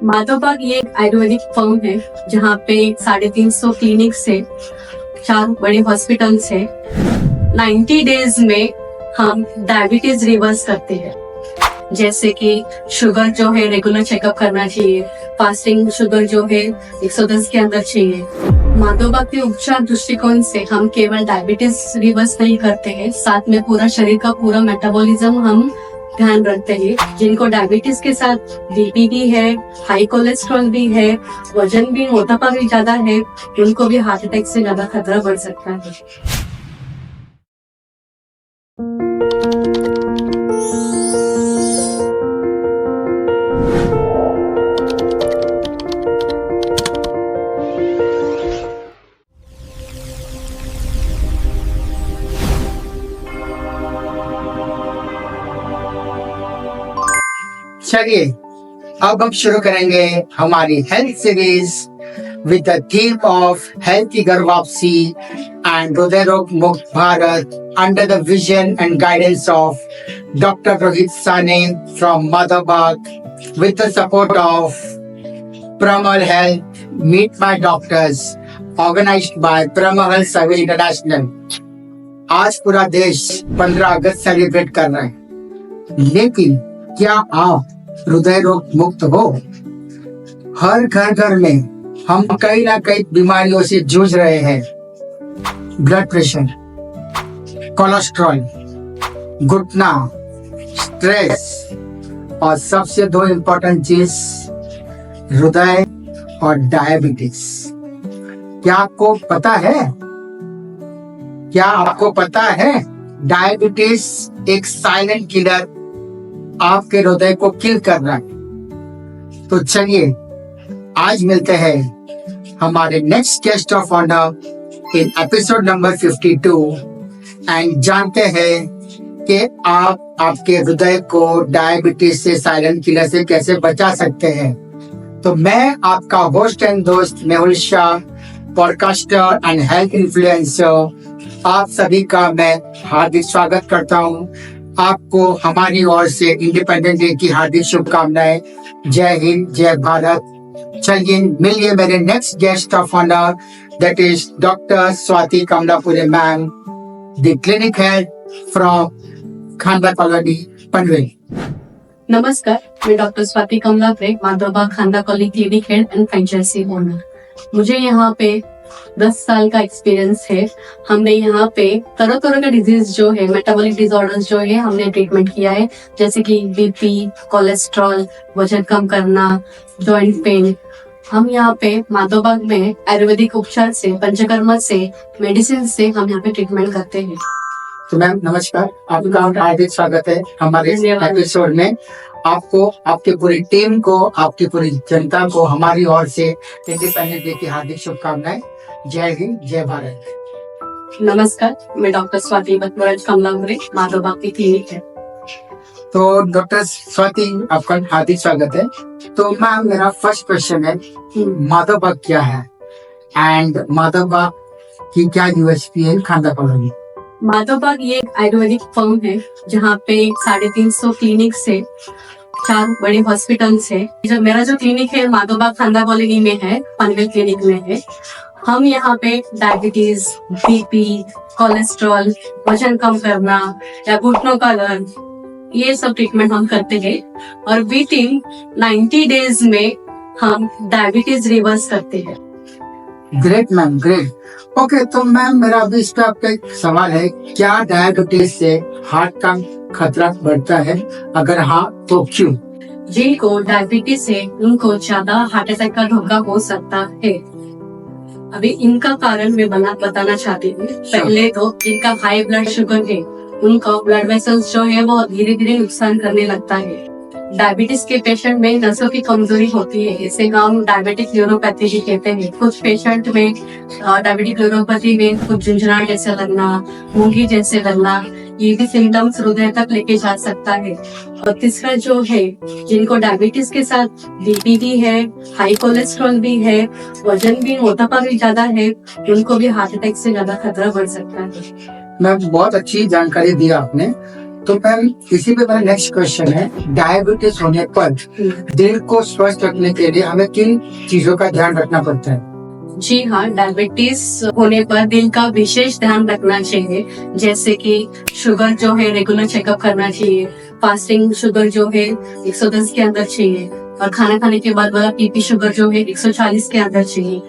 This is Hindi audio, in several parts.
माधवबाग ये एक आयुर्वेदिक फर्म है जहाँ पे 350 क्लिनिक से 4 बड़े हॉस्पिटल से 90 डेज में हम डायबिटीज रिवर्स करते हैं। जैसे कि शुगर जो है रेगुलर चेकअप करना चाहिए, फास्टिंग शुगर जो है 110 के अंदर चाहिए। माधवबाग के उपचार दृष्टिकोण से हम केवल डायबिटीज रिवर्स नहीं करते हैं, साथ में पूरा शरीर का पूरा मेटाबॉलिज्म हम ध्यान रखते हैं। जिनको डायबिटीज के साथ बीपी भी है, हाई कोलेस्ट्रॉल भी है, वजन भी मोटापा भी ज्यादा है, उनको भी हार्ट अटैक से ज्यादा खतरा बढ़ सकता है। चलिए अब हम शुरू करेंगे हमारी health series with the theme of health की घर वापसी एंड हृदय रोग मुक्त Bharat under the vision and guidance of doctor Rohit Sane from Madhavbaug with the support of Piramal health meet my doctors organised by Piramal health service international. आज पूरा देश 15 अगस्त सेलिब्रेट कर रहा है, लेकिन क्या आप हृदय रोग मुक्त हो? हर घर में हम कई ना कई बीमारियों से जूझ रहे हैं। ब्लड प्रेशर, कोलेस्ट्रॉल, घुटना, स्ट्रेस और सबसे 2 इम्पोर्टेंट चीज हृदय और डायबिटीज। क्या आपको पता है डायबिटीज एक साइलेंट किलर आपके हृदय को किल कर रहा है। तो चलिए आज मिलते हैं हमारे next guest of honour in episode number 52 and जानते हैं कि आप आपके हृदय को डायबिटीज से साइलेंट किलर से कैसे बचा सकते हैं। तो मैं आपका होस्ट एंड दोस्त Mehul Shah, podcaster and health influencer, आप सभी का मैं हार्दिक स्वागत करता हूँ। आपको हमारी ओर से इंडिपेंडेंस डे की हार्दिक शुभकामनाएं। जय हिंद, जय भारत। चलिए मिलिए मेरे next guest of honour, that is doctor Swati Kamalapure ma'am, the clinic head from Khanda colony Panvel. नमस्कार, मैं doctor Swati Kamalapure, Madhavbaug Khanda colony clinic head and franchisee owner. मुझे यहाँ पे 10 साल का एक्सपीरियंस है। हमने यहाँ पे तरह तरह का डिजीज जो है, मेटाबॉलिक डिसऑर्डर्स जो है, हमने ट्रीटमेंट किया है, जैसे कि बीपी, कोलेस्ट्रॉल, वजन कम करना, जॉइंट पेन। हम यहाँ पे माधवबाग में आयुर्वेदिक उपचार से, पंचकर्मा से, मेडिसिन से हम यहाँ पे ट्रीटमेंट करते हैं। तो मैम नमस्कार, आपका हार्दिक स्वागत है हमारे एपिसोड में। आपको, आपके पूरी टीम को, आपकी पूरी जनता को हमारी ओर से इंडिपेंडेंस डे की हार्दिक शुभकामनाएं। जय हिंद, जय भारत। नमस्कार, मैं डॉक्टर स्वाति कमलापुरे, माधवबाग की क्लिनिक है। तो डॉक्टर स्वाति, आपका हार्दिक स्वागत है। तो मैम मेरा फर्स्ट क्वेश्चन है, माधवबाग क्या है एंड माधवबाग की क्या यूएसपी है खांडा कॉलोनी? माधवबाग ये एक आयुर्वेदिक फर्म है जहाँ पे 350 क्लिनिक से 4 बड़े हॉस्पिटल है। मेरा जो क्लिनिक है माधवबाग खांडा कॉलोनी में है, पनवेल क्लिनिक में है। हम यहाँ पे डायबिटीज, बीपी, कोलेस्ट्रॉल, वजन कम करना या घुटनों का दर्द, ये सब ट्रीटमेंट हम करते हैं। और विदिन 90 डेज में हम डायबिटीज रिवर्स करते हैं। Great ma'am, great. ओके, तो मैम मेरा अभी इस पे आपका एक सवाल है, क्या डायबिटीज से हार्ट का खतरा बढ़ता है? अगर हाँ तो क्यों? जिनको डायबिटीज है उनको ज्यादा हार्ट अटैक का धोखा हो सकता है। अभी इनका कारण मैं बताना चाहती हूँ। पहले तो जिनका हाई ब्लड शुगर है उनका ब्लड वेसल्स जो है वो धीरे धीरे नुकसान करने लगता है। डायबिटीज के पेशेंट में नसों की कमजोरी होती है, इसे हम डायबिटिक न्यूरोपैथी भी कहते हैं। कुछ पेशेंट में डायबिटिक न्यूरोपैथी में कुछ झुंझुनाहट जैसे लगना, मूंगी जैसे लगना, ये भी सिम्टम्स हृदय तक लेके जा सकता है। और तीसरा जो है, जिनको डायबिटीज के साथ बीपी भी है, हाई कोलेस्ट्रॉल भी है, वजन भी मोटापा भी ज्यादा है, उनको भी हार्ट अटैक से ज्यादा खतरा बढ़ सकता है। मैम बहुत अच्छी जानकारी दी आपने। तो मैम इसी पे मेरा नेक्स्ट क्वेश्चन है, डायबिटीज होने पर दिल को स्वस्थ रखने के लिए हमें किन चीजों का ध्यान रखना पड़ता है? जी हाँ, डायबिटीज होने पर दिल का विशेष ध्यान रखना चाहिए, जैसे कि शुगर जो है रेगुलर चेकअप करना चाहिए, फास्टिंग शुगर जो है 110 के अंदर चाहिए, और खाना खाने के बाद वाला पीपी शुगर जो है 140 के अंदर चाहिए।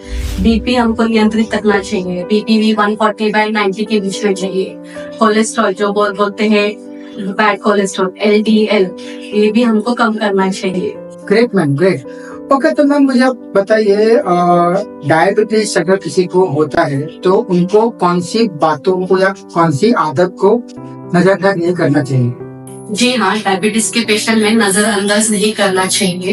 बीपी हमको नियंत्रित रखना चाहिए, बीपी भी 140/90 के बीच में चाहिए। कोलेस्ट्रॉल जो बोलते हैं बैड कोलेस्ट्रॉल LDL, ये भी हमको कम करना चाहिए। Great ma'am, great. ओके, तो मैम मुझे आप बताइए, डायबिटीज अगर किसी को होता है तो उनको कौन सी बातों को या कौन सी आदत को नजरअंदाज नहीं करना चाहिए? जी हाँ, डायबिटीज के पेशेंट में नजरअंदाज नहीं करना चाहिए,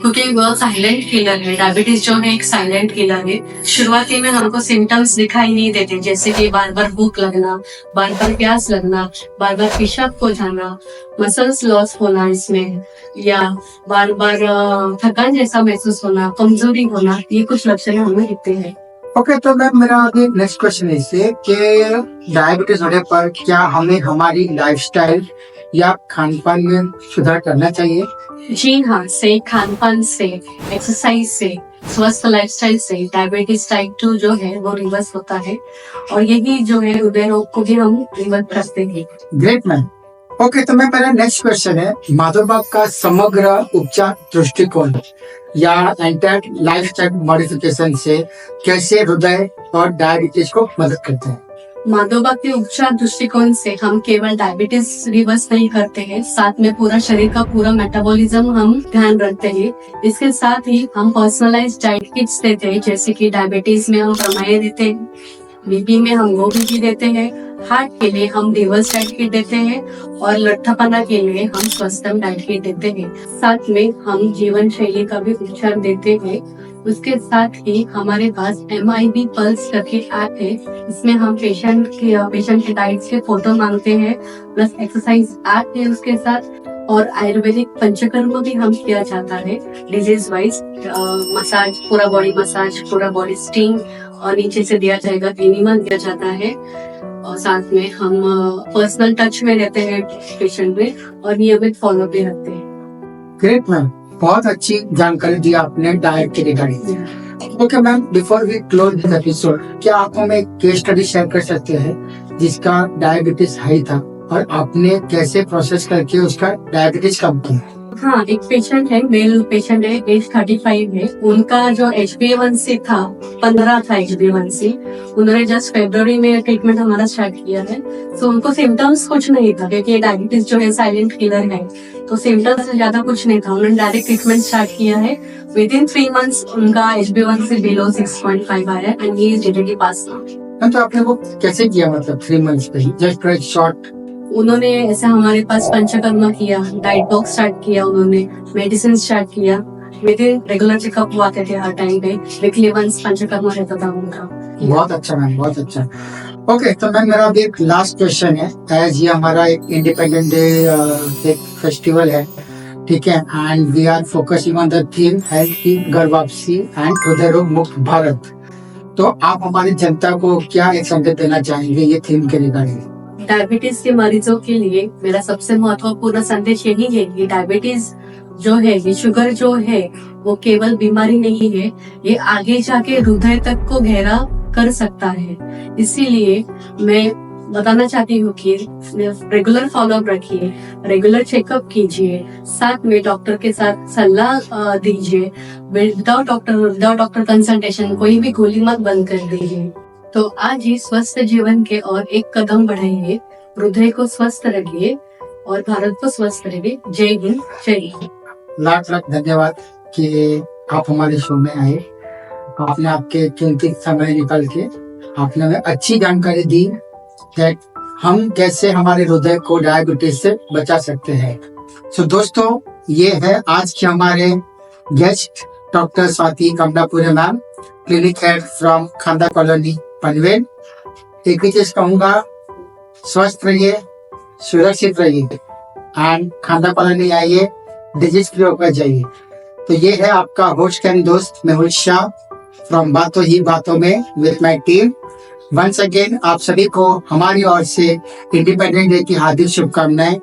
क्योंकि वह साइलेंट किलर है। डायबिटीज जो है एक साइलेंट किलर है। शुरुआती में हमको सिम्टम्स दिखाई नहीं देते, जैसे कि बार बार भूख लगना, बार बार प्यास लगना, बार बार पेशाब हो जाना, मसल्स लॉस होना इसमें, या बार बार थकान जैसा महसूस होना, कमजोरी होना, ये कुछ लक्षण हमें दिखते हैं। ओके, तो मैम मेरा अभी नेक्स्ट क्वेश्चन है इससे कि डायबिटीज होने पर क्या हमें हमारी लाइफस्टाइल या खान पान में सुधार करना चाहिए? जी हाँ, से खान पान से, एक्सरसाइज से, स्वस्थ लाइफस्टाइल से डायबिटीज टाइप 2 जो है वो रिवर्स होता है, और यही जो है हृदय रोग को भी हम रिवर्स करते हैं। Great ma'am. ओके, तो मैम मेरा नेक्स्ट क्वेश्चन है, माधवबाग का समग्र उपचार दृष्टिकोण या एंटायर लाइफस्टाइल मॉडिफिकेशन से कैसे हृदय और डायबिटीज को मदद करते हैं? माधवबाग के उपचार दृष्टिकोण से हम केवल डायबिटीज रिवर्स नहीं करते हैं, साथ में पूरा शरीर का पूरा मेटाबॉलिज्म हम ध्यान रखते हैं। इसके साथ ही हम पर्सनलाइज्ड डाइट किट्स देते हैं, जैसे कि डायबिटीज में हम प्रमेय देते हैं, बीपी में हम गोभी देते हैं, हार्ट के लिए हम रिवर्स डाइट किट देते हैं, और लट्ठापना के लिए हम स्वस्थम डाइट किट देते हैं। साथ में हम जीवन शैली का भी उपचार देते हैं। उसके साथ ही हमारे पास MIB पल्स करके ऐप है, इसमें हम पेशेंट के डाइट के फोटो मांगते हैं, प्लस एक्सरसाइज ऐप है उसके साथ, और आयुर्वेदिक पंचकर्म भी हम किया जाता है डिजीज वाइज, मसाज, पूरा बॉडी मसाज, पूरा बॉडी स्टीम, और नीचे से दिया जाएगा एनिमा दिया जाता है, और साथ में हम पर्सनल टच में रहते हैं पेशेंट में, और नियमित फॉलो भी रखते हैं। ग्रेट मैम, बहुत अच्छी जानकारी दी आपने डाइट के regarding. Okay ma'am, before we close this episode, क्या आप हमें एक केस स्टडी शेयर कर सकते हैं जिसका डायबिटीज हाई था और आपने कैसे प्रोसेस करके उसका डायबिटीज कम किया? हाँ, एक पेशेंट है, मेल पेशेंट है, एज 35 है। उनका जो HbA1c था 15 था HbA1c। उन्होंने जस्ट फरवरी में ट्रीटमेंट हमारा स्टार्ट किया है। तो उनको सिम्टम्स कुछ नहीं था, क्योंकि डायबिटीज जो है साइलेंट किलर है, तो सिम्टम्स से ज्यादा कुछ नहीं था। उन्होंने डायरेक्ट ट्रीटमेंट स्टार्ट किया है। विद इन 3 मंथ्स उनका HbA1c बिलो 6.5 आया है, and he is directly pass now. तो आपने वो कैसे किया, मतलब 3 मंथ्स पे ही जस्ट शॉर्ट? उन्होंने ऐसे हमारे पास पंचकर्मा किया, डाइट बॉक्स स्टार्ट किया, उन्होंने मेडिसिन स्टार्ट किया, विद इन रेगुलर चेकअप आते थे हर टाइम पे, वीकली वंस पंचकर्मा रहता था उनका। बहुत अच्छा मैम, बहुत अच्छा। ओके, तो मैम मेरा अभी एक लास्ट क्वेश्चन है, एज ये हमारा एक इंडिपेंडेंट डे एक फेस्टिवल है, ठीक है, and we are focusing on the theme healthy घर वापसी एंड हृदय रोग मुक्त भारत। तो आप हमारी जनता को क्या एक संदेश देना चाहेंगे ये थीम के रिगार्डिंग? डायबिटीज के मरीजों के लिए मेरा सबसे महत्वपूर्ण संदेश यही है कि डायबिटीज जो है, ये शुगर जो है, वो केवल बीमारी नहीं है, ये आगे जाके हृदय तक को गहरा कर सकता है। इसीलिए मैं बताना चाहती हूँ कि रेगुलर फॉलोअप रखिए, रेगुलर चेकअप कीजिए, साथ में डॉक्टर के साथ सलाह दीजिए। विदाउट डॉक्टर कंसल्टेशन कोई भी गोली मत बंद कर दीजिए। तो आज ही स्वस्थ जीवन के और एक कदम बढ़ाइए, हृदय को स्वस्थ रखिए और भारत को स्वस्थ रखिए। जय हिंद, जय हिंद। लाख लाख धन्यवाद कि आप हमारे शो में आए। आपने आपके कीमती समय निकाल के आपने हमें अच्छी जानकारी दी कि हम कैसे हमारे हृदय को डायबिटीज से बचा सकते हैं। सो दोस्तों, ये है आज के हमारे guest doctor Swati Kamalapure ma'am, clinic head from Khanda colony Panvel. एक ही चीज कहूंगा, स्वस्थ रहिए, सुरक्षित रहिए एंड खांदा कॉलोनी आइए, डिजीज फ्री होकर जाइए। तो ये है आपका होस्ट एंड दोस्त मेहुल शाह फ्रॉम बातों ही बातों में with my team, once again आप सभी को हमारी ओर से इंडिपेंडेंस डे की हार्दिक शुभकामनाएं।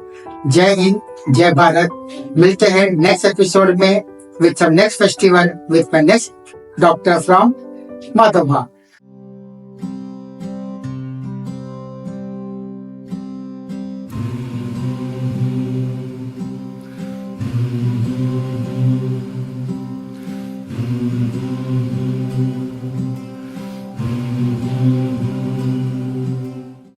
जय हिंद, जय भारत। मिलते हैं नेक्स्ट एपिसोड में with some next festival with my next doctor from Madhava.